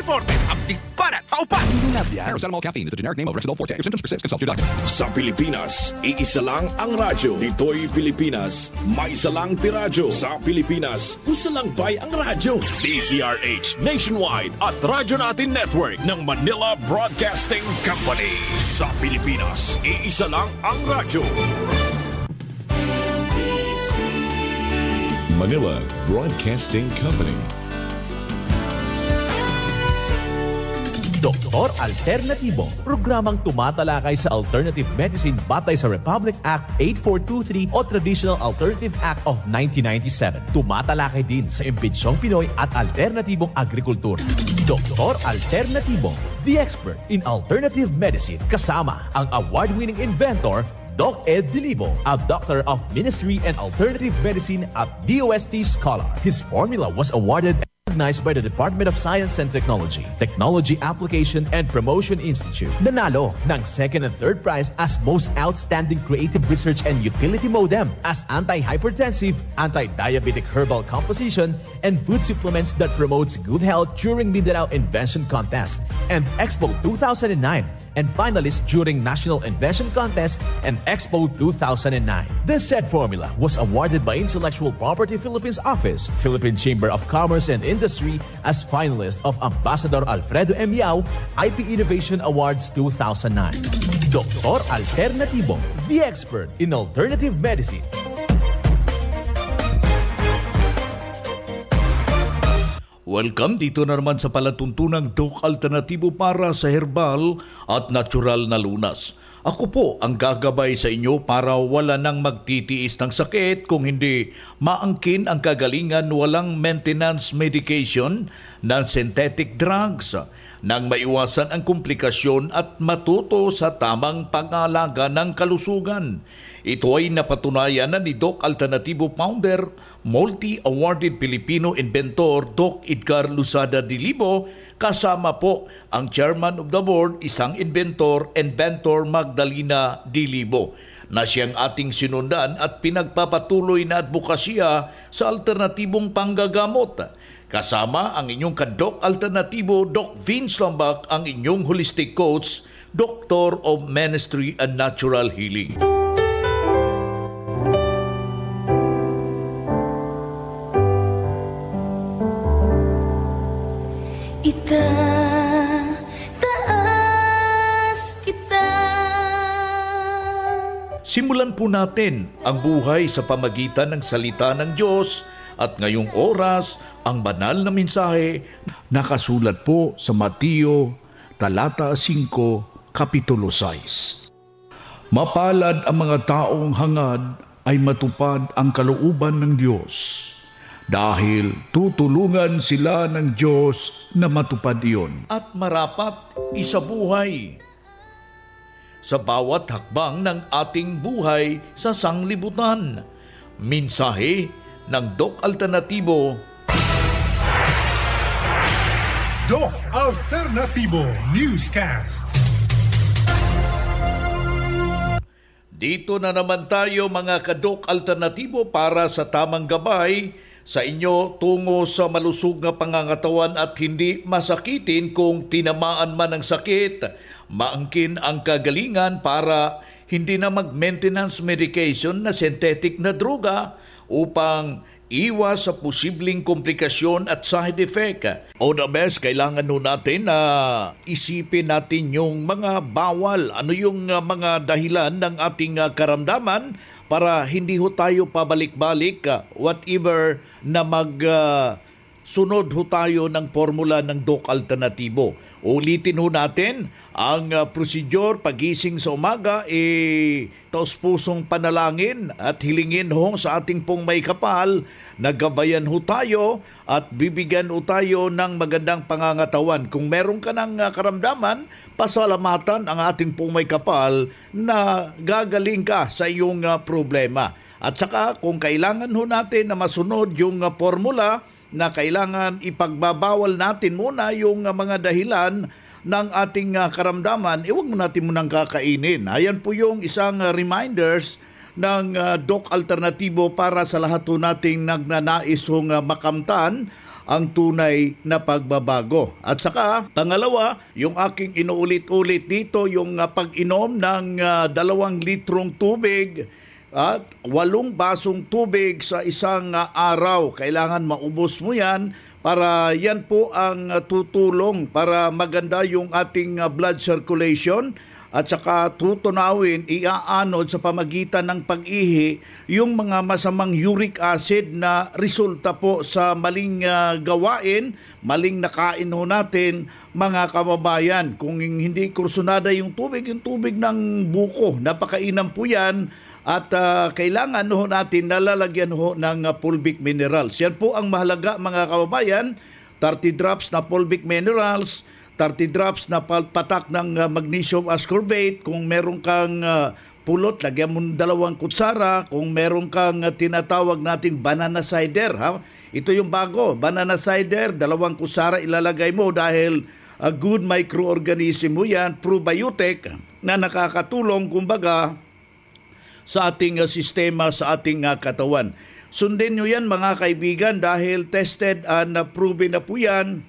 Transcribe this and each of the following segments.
uniforme, abdig banat, paupat! Hindi lab yan. Paracetamol caffeine is the generic name of Retinol Forte. If symptoms persist, consult your doctor. Sa Pilipinas, iisa lang ang radyo. Dito'y Pilipinas, may isa lang tiradyo. Sa Pilipinas, usa lang bay ang radyo. DZRH Nationwide at Radyo Natin Network ng Manila Broadcasting Company. Sa Pilipinas, iisa lang ang radyo. Manila Broadcasting Company. Doktor Alternatibo, programang tumatalakay sa alternative medicine batay sa Republic Act 8423 o Traditional Alternative Act of 1997. Tumatalakay din sa imbitsyong Pinoy at alternatibong agrikultura. Doktor Alternatibo, the expert in alternative medicine, kasama ang award-winning inventor Doc Ed Dilibo, a Doctor of Ministry and Alternative Medicine at DOST Scholar. His formula was awarded and recognized by the Department of Science and Technology, Technology Application and Promotion Institute. Nanalo ng second and third prize as Most Outstanding Creative Research and Utility Modem as Anti-Hypertensive, Anti-Diabetic Herbal Composition, and Food Supplements that Promotes Good Health during Mindanao Invention Contest and Expo 2009, and finalist during National Invention Contest and Expo 2009. This said formula was awarded by Intellectual Property Philippines Office, Philippine Chamber of Commerce and Industry as finalist of Ambassador Alfredo M. Yao IP Innovation Awards 2009. Doktor Alternatibo, the expert in alternative medicine. Welcome dito na naman sa palatuntunang Doc Alternatibo para sa herbal at natural na lunas. Ako po ang gagabay sa inyo para wala nang magtitiis ng sakit kung hindi maangkin ang kagalingan walang maintenance medication ng synthetic drugs nang maiwasan ang komplikasyon at matuto sa tamang pangalaga ng kalusugan. Ito ay napatunayan na ni Doc Alternatibo founder, multi-awarded Filipino inventor Doc Edgar Luzada Dilibo, kasama po ang chairman of the board, isang inventor Magdalena Dilibo, na siyang ating sinundan at pinagpapatuloy na advokasya sa alternatibong panggagamot. Kasama ang inyong ka-Doc Alternatibo, Doc Vince Lambak, ang inyong holistic coach, Doctor of Ministry and Natural Healing. Simulan po natin ang buhay sa pamagitan ng salita ng Diyos at ngayong oras ang banal na mensahe nakasulat po sa Mateo talata 5 kapitulo 6. Mapalad ang mga taong hangad ay matupad ang kalooban ng Diyos dahil tutulungan sila ng Diyos na matupad iyon. At marapat isabuhay sa bawat hakbang ng ating buhay sa sanglibutan. Mensahe ng Doc Alternatibo. Doc Alternatibo Newscast. Dito na naman tayo mga ka-Doc Alternatibo para sa tamang gabay sa inyo tungo sa malusog na pangangatawan at hindi masakitin kung tinamaan man ng sakit. Maangkin ang kagalingan para hindi na mag-maintenance medication na synthetic na droga upang iwas sa posibleng komplikasyon at side effect. O the best, kailangan nun natin na isipin natin yung mga bawal. Ano yung mga dahilan ng ating karamdaman para hindi ho tayo pabalik-balik whatever na sunod ho tayo ng formula ng Doc Alternatibo. Ulitin ho natin ang procedure pagising sa umaga, taos-pusong panalangin at hilingin ho sa ating pong may kapal, nagabayan ho tayo at bibigyan ho tayo ng magandang pangangatawan. Kung meron ka ng karamdaman, pasalamatan ang ating pong may kapal na gagaling ka sa iyong problema. At saka kung kailangan ho natin na masunod yung formula na kailangan ipagbabawal natin muna yung mga dahilan ng ating karamdaman, huwag mo natin munang kakainin. Ayan po yung isang reminders ng Doc Alternatibo para sa lahat po nating nagnanais makamtan ang tunay na pagbabago. At saka, pangalawa, yung aking inuulit-ulit dito, yung pag-inom ng 2 litrong tubig at 8 basong tubig sa isang araw. Kailangan maubos mo yan para yan po ang tutulong para maganda yung ating blood circulation at saka tutunawin, iaanod sa pamagitan ng pag-ihi yung mga masamang uric acid na resulta po sa maling gawain, maling nakain ho natin mga kababayan. Kung hindi kursunada yung tubig ng buko, napakainam po yan. At kailangan ho natin nalalagyan ho ng fulvic minerals. Yan po ang mahalaga mga kababayan, 30 drops na fulvic minerals, 30 drops na patak ng magnesium ascorbate. Kung meron kang pulot, lagyan mo 2 kutsara. Kung meron kang tinatawag nating banana cider, ito yung bago, banana cider, 2 kutsara ilalagay mo dahil good microorganism mo yan, probiotic na nakakatulong kumbaga sa ating sistema, sa ating katawan. Sundin nyo yan mga kaibigan dahil tested and proven na po yan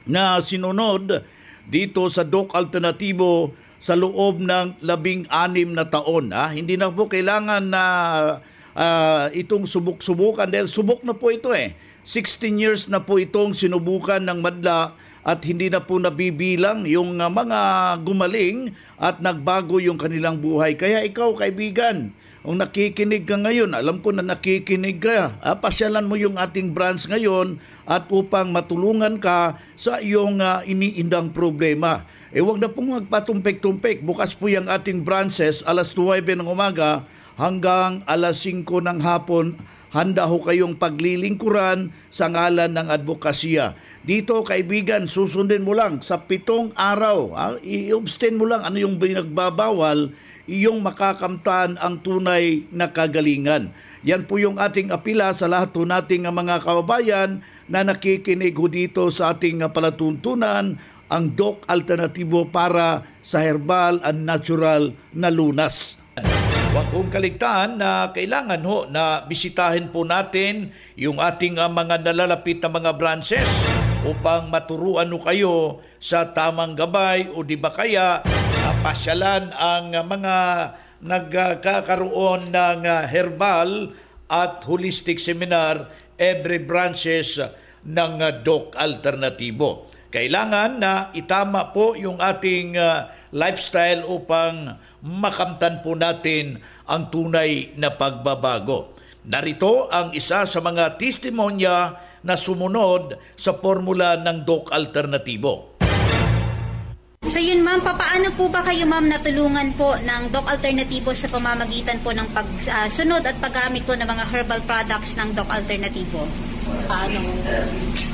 na sinunod dito sa Doc Alternativo sa loob ng 16 na taon. Hindi na po kailangan na itong subok-subukan dahil subok na po ito 16 years na po itong sinubukan ng madla at hindi na po nabibilang yung mga gumaling at nagbago yung kanilang buhay. Kaya ikaw kaibigan, kung nakikinig ka ngayon, alam ko na nakikinig ka, pasyalan mo yung ating branch ngayon at upang matulungan ka sa iyong iniindang problema. Huwag na pong magpatumpik-tumpik. Bukas po yung ating branches alas 9 ng umaga hanggang alas 5 ng hapon. Handa ho kayong paglilingkuran sa ngalan ng advokasya. Dito kaibigan, susundin mo lang sa 7 araw. I-abstain mo lang ano yung binagbabawal, iyong makakamtan ang tunay na kagalingan. Yan po yung ating apila sa lahat po nating mga kababayan na nakikinig ho dito sa ating palatuntunan, ang Doc Alternativo para sa herbal and natural na lunas. Huwag kong kaligtaan na kailangan ho na bisitahin po natin yung ating mga nalalapit na mga branches upang maturuan ho kayo sa tamang gabay o di ba kaya pasyalan ang mga nagkakaroon ng herbal at holistic seminar every branches ng Doc Alternativo. Kailangan na itama po yung ating lifestyle upang makamtan po natin ang tunay na pagbabago. Narito ang isa sa mga testimonya na sumunod sa formula ng Doc Alternativo. So yun ma'am, paano po ba kayo ma'am natulungan po ng Doc Alternativo sa pamamagitan po ng pagsunod at paggamit po ng mga herbal products ng Doc Alternativo?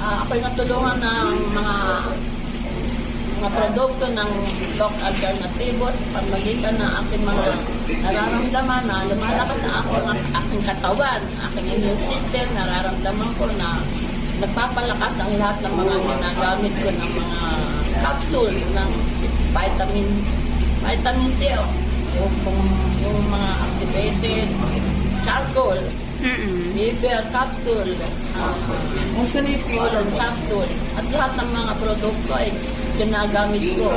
Ako'y natulungan ng mga produkto ng Doc Alternativo sa pamamagitan ng aking mga nararamdaman na lumalakas sa aking katawan, aking immune system, nararamdaman ko na nagpapalakas ang lahat ng mga ginagamit ko ng mga capsule ng vitamin C, yung mga activated charcoal, liver capsule, colon capsule, at lahat ng mga produkto ay ginagamit ko.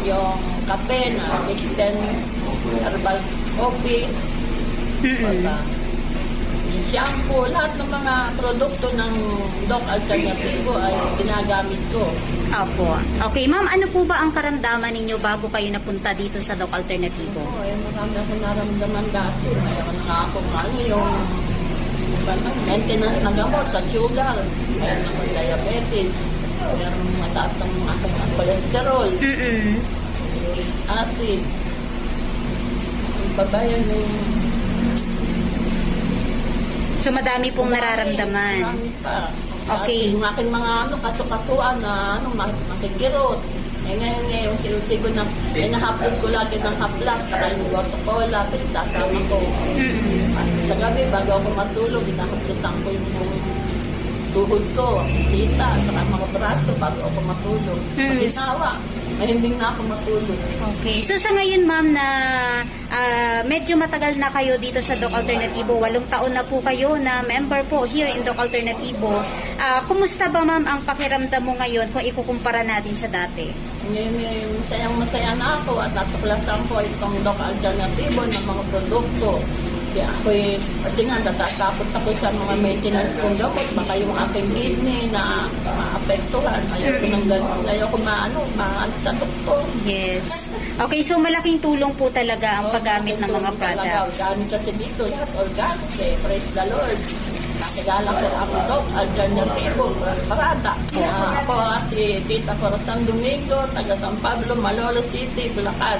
Yung kape na mixed herbal coffee, shampoo, lahat ng mga produkto ng Doc Alternativo ay ginagamit ko. Opo. Okay, ma'am, ano po ba ang karamdaman ninyo bago kayo napunta dito sa Doc Alternativo? Marami akong naramdaman dati. Mayroon na akong yung maintenance na gamot sa sugar, mayroon akong diabetes, mayroon mataas ng aking cholesterol, acid, pabayan yung so madami pong nararamdaman. Marami pa. Okay. Yung aking mga kaso-kasuan na makikirot. Ngayon, unti-unti ko na, hinahaplos ko lagi ng haplas, taka yung Coca-Cola, sasama ko. At sa gabi, bago ako matulog, hinahaplosan ko yung tuhod ko, tita, at saka mga braso bago ako matulog. Pag-inawa, mahimbing na ako matulog. Okay. So sa ngayon, ma'am, na medyo matagal na kayo dito sa Doc Alternativo, 8 taon na po kayo na member po here in Doc Alternativo. Kumusta ba, ma'am, ang pakiramdam mo ngayon kung ikukumpara natin sa dati? Ngayon, masayang-masaya na ako at natuklasan ko itong Doc Alternativo ng mga produkto. Kaya ako'y, pati nga, natatakot ako sa mga maintenance kong gamot. Baka yung aking kidney na maapektuhan. Ayoko nang gano'n. Ayoko maano sa doktor. Yes. Okay, so malaking tulong po talaga ang paggamit ng mga products. Organic kasi dito, lahat organic eh. Praise the Lord. Nakilala ko ang Doc Alternativo, Parada. Ako si Tita Corazon Domingo, taga San Pablo, Malolo City, Bulacan.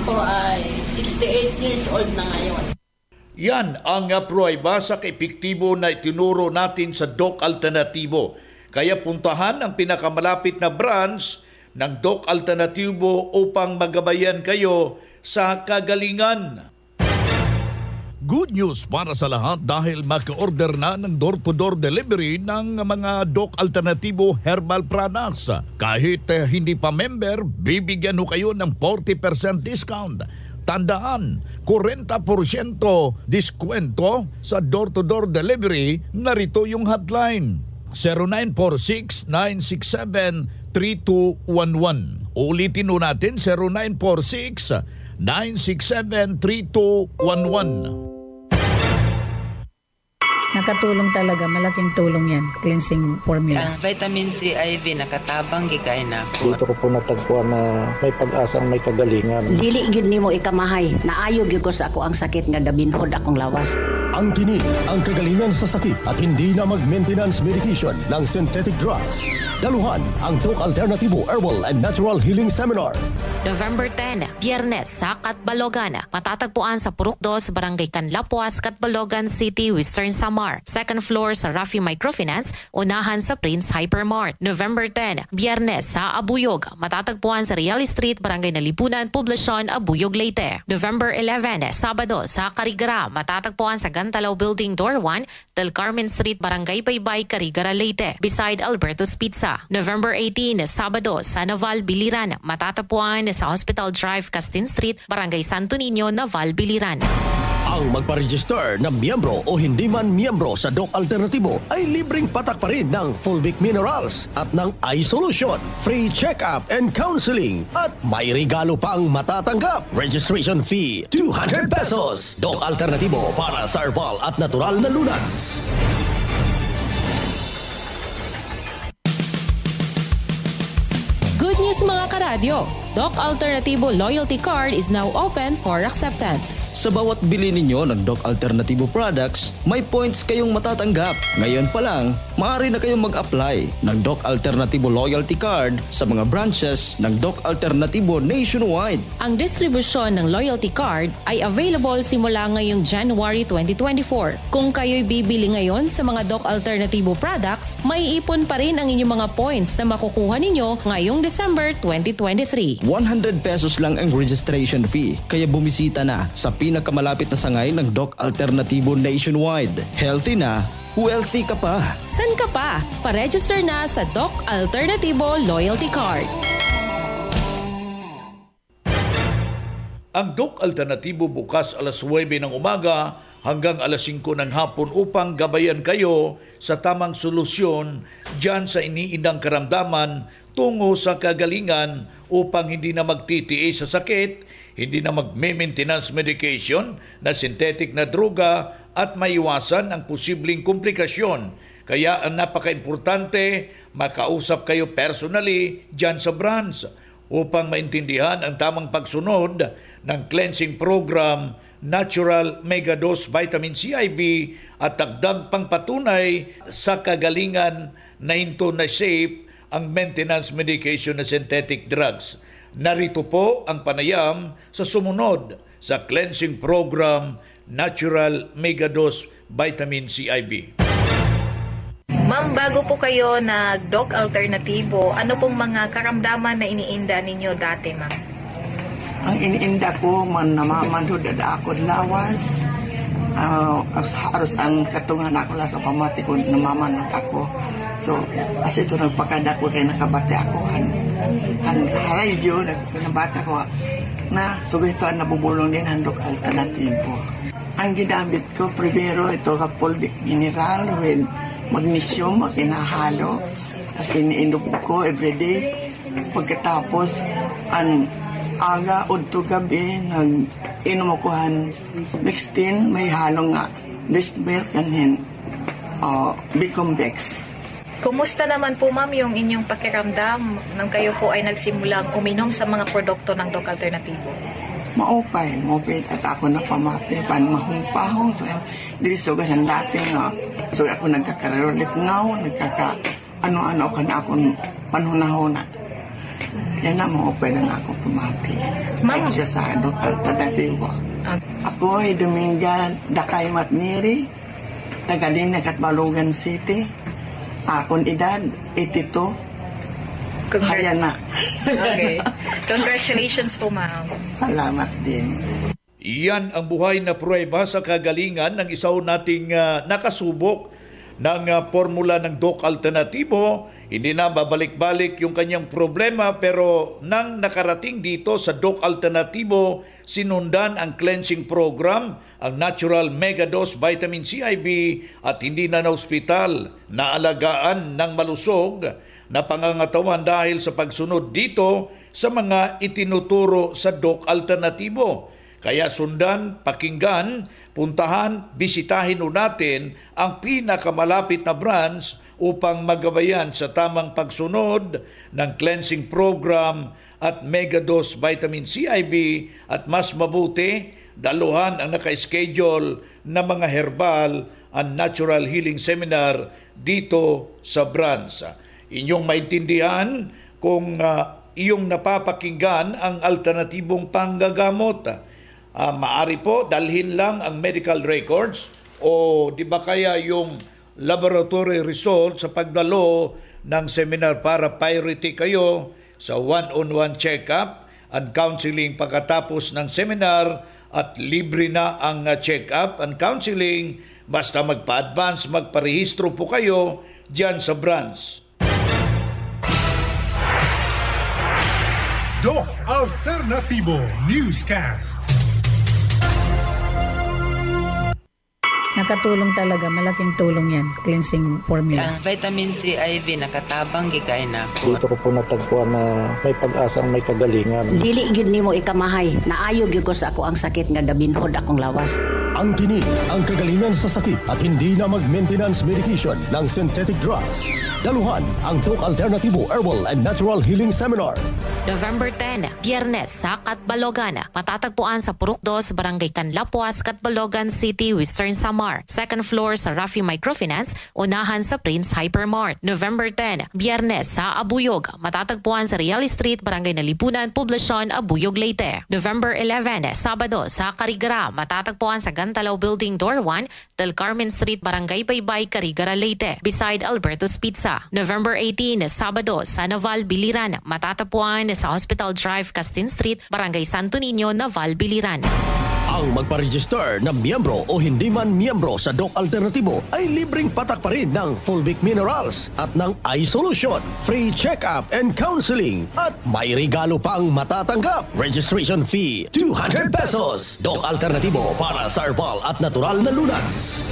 Ako ay 68 years old na ngayon. Yan ang pruweba sa epektibo na itinuro natin sa Doc Alternativo. Kaya puntahan ang pinakamalapit na branch ng Doc Alternativo upang magabayan kayo sa kagalingan. Good news para sa lahat dahil mag-order na ng door-to-door delivery ng mga Doc Alternativo herbal products. Kahit hindi pa member, bibigyan ho kayo ng 40% discount. Tandaan, 40% diskwento sa door-to-door delivery. Narito yung hotline, 0946-967-3211. Ulitin ho natin, 0946-967-3211. Nakatulong talaga, malaking tulong yan, cleansing formula. Ang vitamin C IV nakatabang gikay na ako. Dito ko po natagpuan na may pag-asang may kagalingan. Dili gyud nimo ikamahay, naayo gyud ko sa ako ang sakit nga gabinhod akong lawas. Ang tinig, ang kagalingan sa sakit at hindi na mag-maintenance medication ng synthetic drugs. Daluhan ang Doc Alternativo Herbal and Natural Healing Seminar. November 10, Biyernes sa Catbalogan. Matatagpuan sa Purok 2, Barangay Canlapuas, Catbalogan City, Western Samar. Second floor sa Rafi Microfinance, unahan sa Prince Hypermart. November 10, Biyernes sa Abuyog. Matatagpuan sa Real Street, Barangay Nalipunan, Poblacion, Abuyog, Leyte. November 11, Sabado sa Carigara. Matatagpuan sa Gantalaw Building Door 1, Del Carmen Street, Barangay Baybay, Carigara, Leyte. Beside Alberto's Pizza. November 18, Sabado sa Naval, Biliran. Matatagpuan sa Hospital Drive, Castin Street, Barangay Santo Niño, Naval, Biliran. Ang magpa-register na miyembro o hindi man miyembro sa Doc Alternativo ay libreng patak pa rin ng Fulvic Minerals at ng iSolution, free check-up and counseling at may regalo pang matatanggap. Registration fee, 200 pesos. Doc Alternativo para sa herbal at natural na lunas. Good news mga karadyo! Doc Alternativo Loyalty Card is now open for acceptance. Sa bawat bili ninyo ng Doc Alternativo products, may points kayong matatanggap. Ngayon pa lang, maaari na kayong mag-apply ng Doc Alternativo Loyalty Card sa mga branches ng Doc Alternativo nationwide. Ang distribusyon ng Loyalty Card ay available simula ngayong January 2024. Kung kayo'y bibili ngayon sa mga Doc Alternativo products, may ipon pa rin ang inyong mga points na makukuha ninyo ngayong December 2023. 100 pesos lang ang registration fee, kaya bumisita na sa pinakamalapit na sangay ng Doc Alternativo nationwide. Healthy na, wealthy ka pa. San ka pa? Pa-register na sa Doc Alternativo Loyalty Card. Ang Doc Alternativo bukas alas 9 ng umaga hanggang alas 5 ng hapon upang gabayan kayo sa tamang solusyon dyan sa iniindang karamdaman tungo sa kagalingan upang hindi na magtitiis sa sakit, hindi na mag-maintenance medication na synthetic na droga at maiwasan ang posibleng komplikasyon. Kaya ang napaka-importante, makausap kayo personally dyan sa branch upang maintindihan ang tamang pagsunod ng cleansing program, Natural Megadose Vitamin CIB at dagdag pangpatunay sa kagalingan na into na safe ang maintenance medication na synthetic drugs. Narito po ang panayam sa sumunod sa cleansing program Natural Megadose Vitamin CIB. Ma'am, bago po kayo nag-Doc Alternativo, ano pong mga karamdaman na iniinda ninyo dati, ma'am? Ang iniinda ko, namamanhod at ako lawas. Haros ang katungan ako lang sa pamati ko, namamanat ako. So, kasi ito nagpakada ko kaya nakabati ako. Ang radyo, nabata ko na sugay ito ang nabubulong din handok alternatibo. Ang ginamit ko, primero, ito Fulvic Mineral with magnesium, kinahalo. Tapos iniinom ko everyday. Pagkatapos, ang aga o gabi, nag-inom ako mixed in, may halong nga breast milk and Bicombex. Kumusta naman po ma'am yung inyong pakiramdam nang kayo po ay nagsimulang uminom sa mga produkto ng Doc Alternativo? Maupay at ako na pamati, mahumpahong. So, dili suga ng dati nga. So, ako nagkakarolit now, ano-ano ka na akong panhunahuna. Kaya na maupay na ako pamati. Ma'am? Siya sa Doc Alternativo. Ako ay Dominga Dakay Matmiri, taga-Linek at Balogan City. Akong edad, 82. Kaya na. Okay. Congratulations po, ma'am. Salamat din. Iyan ang buhay na pruweba sa kagalingan ng isaw nating nakasubok ng formula ng Doc Alternativo. Hindi na babalik-balik yung kanyang problema, pero nang nakarating dito sa Doc Alternativo, sinundan ang cleansing program, ang Natural Megadose Vitamin CIB at hindi na ospital, naalagaan ng malusog na pangangatawan dahil sa pagsunod dito sa mga itinuturo sa Doc Alternativo. Kaya sundan, pakinggan, puntahan, bisitahin natin ang pinakamalapit na branch upang magabayan sa tamang pagsunod ng cleansing program at Megadose Vitamin CIB, at mas mabuti, daluhan ang naka-schedule na mga herbal and natural healing seminar dito sa branch. Inyong maintindihan kung iyong napapakinggan ang alternatibong panggagamot. Maari po dalhin lang ang medical records o di ba kaya yung laboratory results sa pagdalo ng seminar para priority kayo sa one-on-one check-up and counseling pagkatapos ng seminar, at libre na ang check-up and counseling basta magpa-advance, magparehistro po kayo dyan sa branch. Doc Alternativo Newscast. Nakatulong talaga, malaking tulong yan, cleansing formula. Ang vitamin C IV nakatabang gikay na ako. Dito ko po natagpuan na may pag-asang may kagalingan. Dili gyud nimo ikamahay, naayo gyud ko sa ako ang sakit nga dabinhod akong lawas. Ang tinig, ang kagalingan sa sakit at hindi na mag-maintenance medication ng synthetic drugs. Daluhan ang Doc Alternativo Herbal and Natural Healing Seminar. November 10, Biyernes sa Catbalogan. Matatagpuan sa Purok 2, Barangay Canlapuas, Catbalogan City, Western Samar. Second floor sa Rafi Microfinance, unahan sa Prince Hypermart. November 10, Biyernes sa Abuyog. Matatagpuan sa Real Street, Barangay Nalipunan, Poblacion, Abuyog, Leyte. November 11, Sabado sa Carigara. Matatagpuan sa Gantalaw Building Door 1, Del Carmen Street, Barangay Baybay, Carigara, Leyte. Beside Alberto's Pizza. November 18, Sabado sa Naval, Biliran. Matatagpuan sa Hospital Drive, Castin Street, Barangay Santo Niño, Naval, Biliran. Ang magpa-register na miyembro o hindi man miyembro sa Doc Alternativo ay libreng patak pa rin ng Fulvic Minerals at ng iSolution, free check-up and counseling, at may regalo pang matatanggap. Registration fee, 200 pesos. Doc Alternativo para sa herbal at natural na lunas.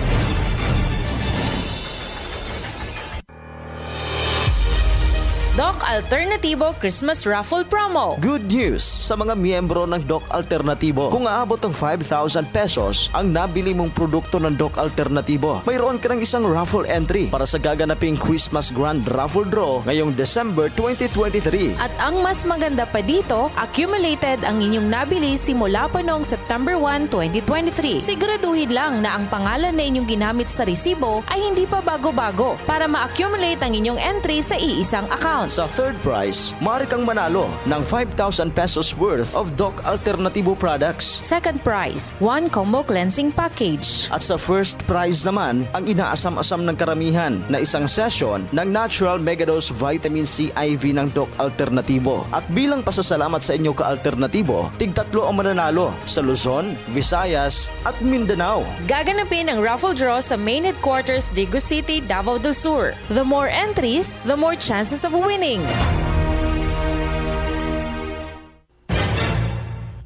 Doc Alternativo Christmas Raffle Promo. Good news sa mga miyembro ng Doc Alternativo. Kung aabot ng 5,000 pesos ang nabili mong produkto ng Doc Alternativo, mayroon ka ng isang raffle entry para sa gaganaping Christmas Grand Raffle Draw ngayong December 2023. At ang mas maganda pa dito, accumulated ang inyong nabili simula pa noong September 1, 2023. Siguraduhin lang na ang pangalan na inyong ginamit sa resibo ay hindi pa bago-bago para ma-accumulate ang inyong entry sa iisang account. discount. Sa third prize, maaari kang manalo ng 5,000 pesos worth of Doc Alternativo products. Second prize, 1 combo cleansing package. At sa first prize naman, ang inaasam-asam ng karamihan na isang session ng Natural Megadose Vitamin C IV ng Doc Alternativo. At bilang pasasalamat sa inyo ka-alternatibo, tig-tatlo ang mananalo sa Luzon, Visayas at Mindanao. Gaganapin ang raffle draw sa main headquarters Digo City, Davao del Sur. The more entries, the more chances of winning.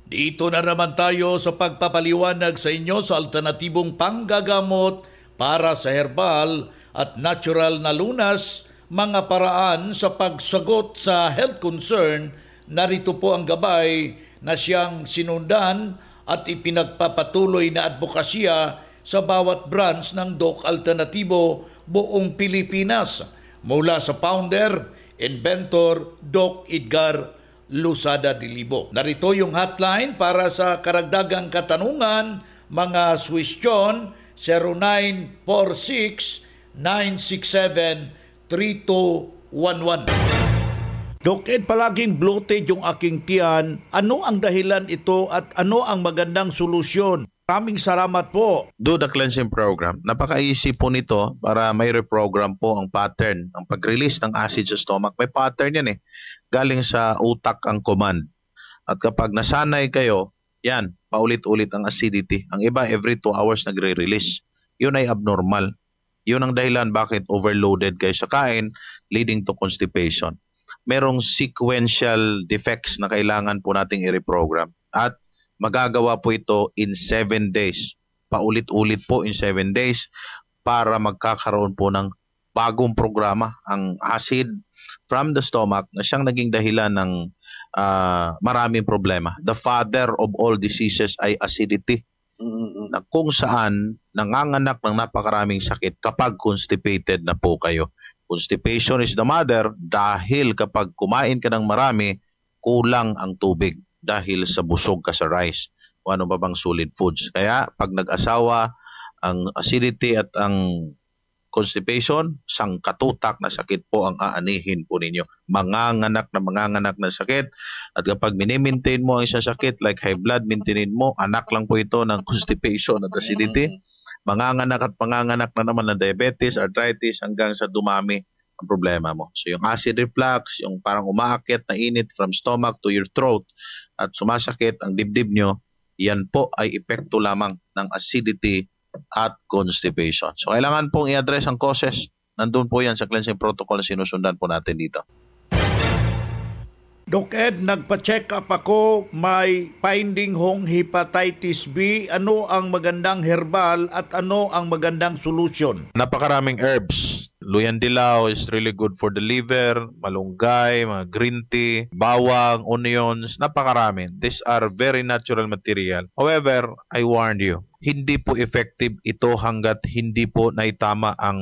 Dito na naman tayo sa pagpapaliwanag sa inyo sa alternatibong panggagamot para sa herbal at natural na lunas, mga paraan sa pagsagot sa health concern. Narito po ang gabay na siyang sinundan at ipinagpapatuloy na advokasya sa bawat branch ng Doc Alternativo buong Pilipinas mula sa founder, inventor Doc Edgar Lusada Dilibo. Narito yung hotline para sa karagdagang katanungan, mga suwestyon 0946-967-3211. Doc Ed, palaging bloated yung aking tiyan. Ano ang dahilan ito at ano ang magandang solusyon? Maraming salamat po. Do the cleansing program. Napaka-easy po nito para may reprogram po ang pattern. Ang pag-release ng acid sa stomach, may pattern yan eh. Galing sa utak ang command. At kapag nasanay kayo, yan, paulit-ulit ang acidity. Ang iba, every 2 hours nagre-release. Yun ay abnormal. Yun ang dahilan bakit overloaded kayo sa kain, leading to constipation. Merong sequential defects na kailangan po nating i-reprogram. At magagawa po ito in 7 days. Paulit-ulit po in 7 days para magkakaroon po ng bagong programa. Ang acid from the stomach na siyang naging dahilan ng maraming problema. The father of all diseases ay acidity. Na kung saan nanganganak ng napakaraming sakit kapag constipated na po kayo. Constipation is the mother dahil kapag kumain ka ng marami, kulang ang tubig. Dahil sa busog ka sa rice o ano ba bang solid foods. Kaya pag nag-asawa, ang acidity at ang constipation, sangkatutak na sakit po ang aanihin po ninyo. Manganganak na sakit. At kapag minimaintain mo ang isang sakit like high blood, maintainin mo, anak lang po ito ng constipation at acidity. Manganganak na naman ng diabetes, arthritis hanggang sa dumami ang problema mo. So yung acid reflux, yung parang umaakyat na init from stomach to your throat at sumasakit ang dibdib nyo, yan po ay epekto lamang ng acidity at constipation. So kailangan pong i-address ang causes. Nandun po yan sa cleansing protocol na sinusundan po natin dito. Doc Ed, nagpa-check up ako, may finding hong hepatitis B. Ano ang magandang herbal at ano ang magandang solusyon? Napakaraming herbs. Luyan-dilaw is really good for the liver, malunggay, mga green tea, bawang, onions, napakarami. These are very natural material. However, I warned you, hindi po effective ito hanggat hindi po naitama ang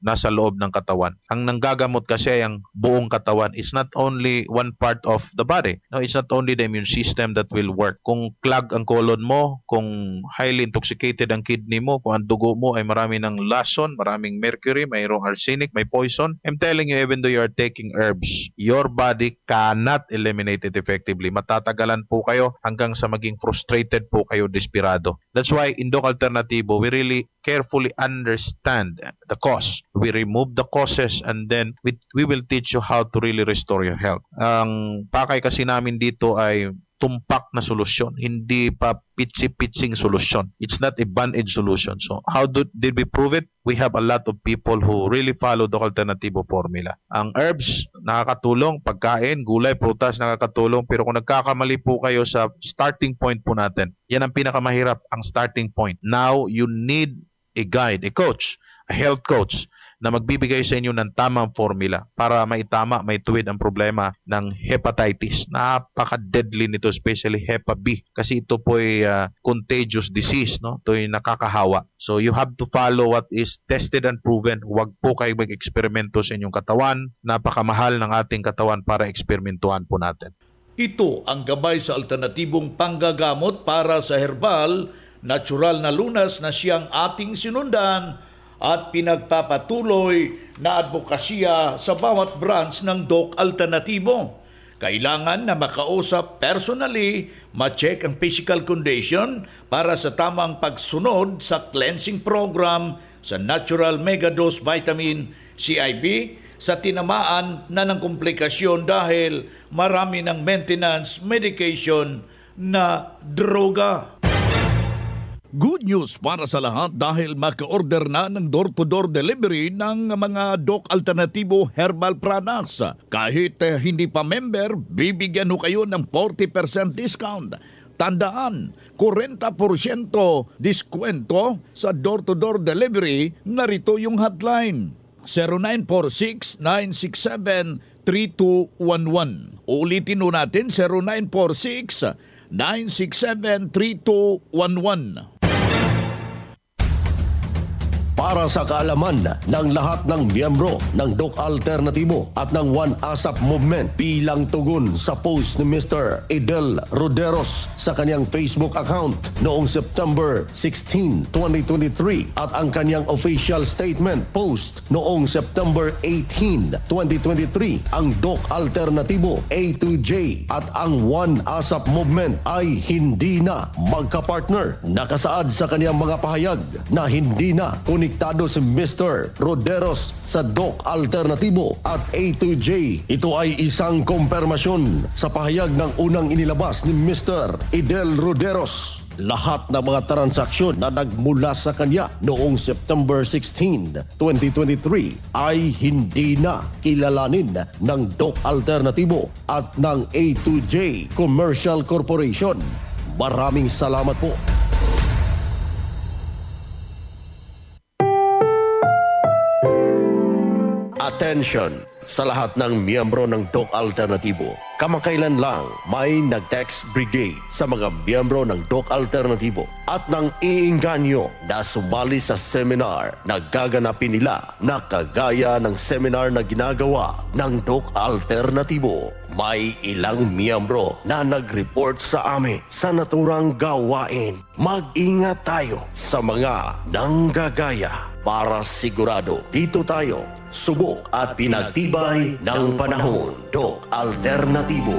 nasa loob ng katawan. Ang nanggagamot kasi ang buong katawan is not only one part of the body. No, it's not only the immune system that will work. Kung clog ang colon mo, kung highly intoxicated ang kidney mo, kung ang dugo mo ay marami ng lason, maraming mercury, mayroong arsenic, may poison, I'm telling you, even though you are taking herbs, your body cannot eliminate it effectively. Matatagalan po kayo hanggang sa maging frustrated po kayo, desperado. That's why in Doc Alternativo, we really carefully understand the cause. We remove the causes and then we will teach you how to really restore your health. Ang pakay kasi namin dito ay tumpak na solusyon, hindi pa pitsi-pitsing solusyon. It's not a band-aid solution. So how did we prove it? We have a lot of people who really follow the Alternativo formula. Ang herbs, nakakatulong. Pagkain, gulay, prutas, nakakatulong. Pero kung nagkakamali po kayo sa starting point po natin, yan ang pinakamahirap, ang starting point. Now, you need a guide, a coach, a health coach, na magbibigay sa inyo ng tamang formula para maitama, maituwid ang problema ng hepatitis. Napaka-deadly nito, especially Hepa B. Kasi ito po ay contagious disease, no? Ito ay nakakahawa. So you have to follow what is tested and proven. Huwag po kayo mag-eksperimento sa inyong katawan. Napakamahal ng ating katawan para eksperimentuhan po natin. Ito ang gabay sa alternatibong panggagamot para sa herbal, natural na lunas na siyang ating sinundan at pinagpapatuloy na advokasya sa bawat branch ng Doc Alternatibo. Kailangan na makausap personally, ma-check ang physical condition para sa tamang pagsunod sa cleansing program sa Natural Megadose Vitamin CIB sa tinamaan na ng komplikasyon dahil marami ng maintenance medication na droga. Good news para sa lahat dahil maka-order na ng door-to-door delivery ng mga Doc Alternatibo herbal products. Kahit hindi pa member, bibigyan ho kayo ng 40% discount. Tandaan, 40% diskwento sa door-to-door delivery, narito yung hotline. 0946-967-3211. Ulitin ho natin, 0946-967-3211. Para sa kaalaman ng lahat ng miyembro ng Doc Alternatibo at ng One ASAP Movement bilang tugon sa post ni Mr. Idel Roderos sa kanyang Facebook account noong September 16, 2023 at ang kanyang official statement post noong September 18, 2023, ang Doc Alternatibo A2J at ang One ASAP Movement ay hindi na magkapartner. Nakasaad sa kanyang mga pahayag na hindi na konektado si Mr. Roderos sa Doc Alternatibo at A2J. Ito ay isang kumpirmasyon sa pahayag ng unang inilabas ni Mr. Idel Roderos. Lahat ng mga transaksyon na nagmula sa kanya noong September 16, 2023 ay hindi na kilalanin ng Doc Alternatibo at ng A2J Commercial Corporation. Maraming salamat po. Attention sa lahat ng miyembro ng Doc Alternatibo. Kamakailan lang may nag-text brigade sa mga miyembro ng Doc Alternatibo at nang iinganyo na sumali sa seminar na gaganapin nila na kagaya ng seminar na ginagawa ng Doc Alternatibo. May ilang miyembro na nag-report sa amin sa naturang gawain. Mag-ingat tayo sa mga nanggagaya para sigurado dito tayo subok at pinagtibay ng panahon. Doc Alternatibo.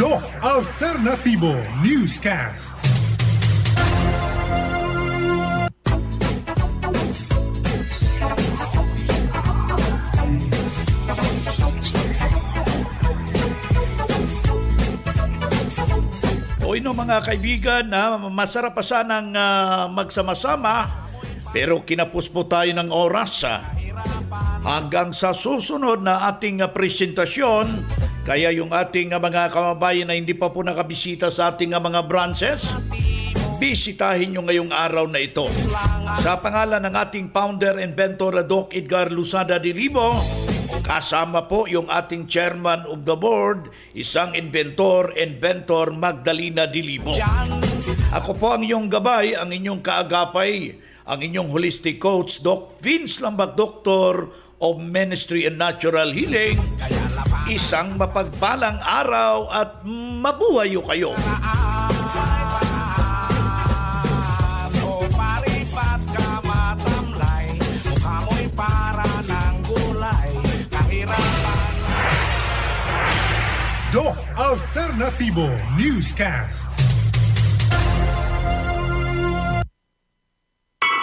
Doc Alternatibo Newscast. O ino mga kaibigan, masarap pa sanang magsama-sama pero kinapos po tayo ng oras. Hanggang sa susunod na ating presentasyon, kaya yung ating mga kababayan na hindi pa po nakabisita sa ating mga branches, bisitahin nyo ngayong araw na ito. Sa pangalan ng ating founder, inventor, Doc Edgar Lusada Dilibo, kasama po yung ating chairman of the board, isang inventor Magdalena Dilibo. Ako po ang inyong gabay, ang inyong kaagapay, ang inyong holistic coach, Doc Vince Lambak, Doctor of Ministry and Natural Healing. Isang mapagpalang araw at mabuhay kayo. Doc Alternatibo Newscast.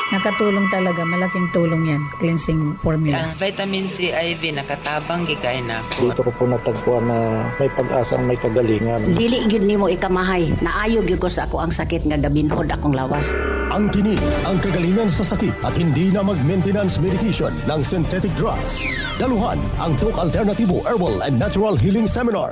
Nakatulong talaga, malaking tulong yan, cleansing formula. Ang vitamin C IV nakatabang gikay na ako. Dito ko po natagpuan na may pag-asang may kagalingan. Dili gyud nimo ikamahay, naayo gyud ko sa ako ang sakit nga gabinhod akong lawas. Ang tinig, ang kagalingan sa sakit at hindi na mag-maintenance medication ng synthetic drugs. Daluhan ang Doc Alternatibo Herbal and Natural Healing Seminar.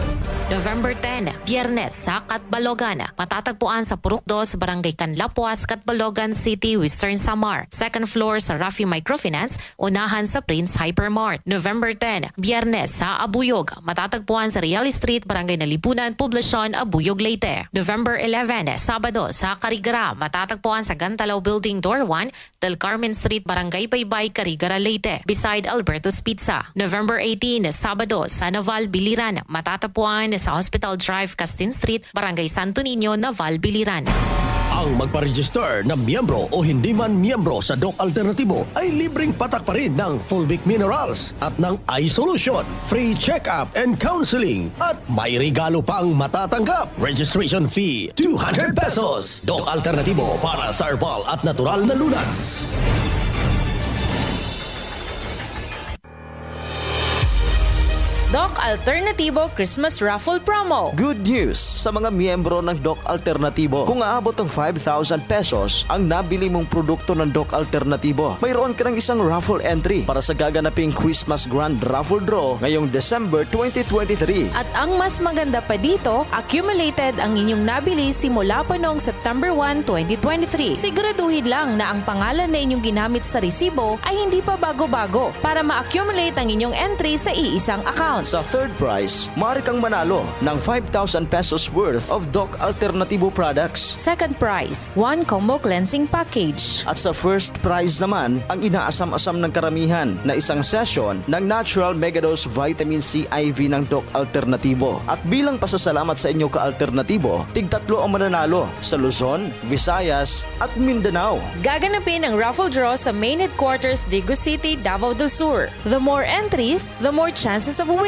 November 10, Biyernes sa Catbalogan. Matatagpuan sa Purok 2, Barangay Canlapuas, Catbalogan City, Western Samar. Samar. Second floor sa Rafi Microfinance, unahan sa Prince Hypermart. November 10, Biyernes sa Abuyog. Matatagpuan sa Real Street, Barangay Nalipunan, Poblasyon, Abuyog, Leyte. November 11, Sabado sa Carigara. Matatagpuan sa Gantalaw Building Door 1, Del Carmen Street, Barangay Baybay, Carigara, Leyte. Beside Alberto's Pizza. November 18, Sabado sa Naval, Biliran. Matatagpuan sa Hospital Drive, Castin Street, Barangay Santo Niño, Naval, Biliran. Ang magpa-register na miyembro o hindi man miyembro sa Doc Alternatibo ay libreng patak pa rin ng Fulvic Minerals at ng iSolution, free check-up and counseling at may regalo pang matatanggap. Registration fee, 200 pesos. Doc Alternatibo para sa herbal at natural na lunas. Doc Alternatibo Christmas Raffle Promo. Good news sa mga miyembro ng Doc Alternatibo. Kung aabot ng 5,000 pesos ang nabili mong produkto ng Doc Alternatibo, mayroon ka ng isang raffle entry para sa gaganaping Christmas Grand Raffle Draw ngayong December 2023. At ang mas maganda pa dito, accumulated ang inyong nabili simula pa noong September 1, 2023. Siguraduhin lang na ang pangalan na inyong ginamit sa resibo ay hindi pa bago-bago para ma-accumulate ang inyong entry sa iisang account. Sa third prize, maaari kang manalo ng 5,000 pesos worth of Doc Alternatibo products. Second prize, 1 combo cleansing package. At sa first prize naman, ang inaasam-asam ng karamihan na isang session ng Natural Megadose Vitamin C IV ng Doc Alternatibo. At bilang pasasalamat sa inyo ka-alternatibo, tig-tatlo ang mananalo sa Luzon, Visayas at Mindanao. Gaganapin ang raffle draw sa main headquarters Digo City, Davao del Sur. The more entries, the more chances of winning.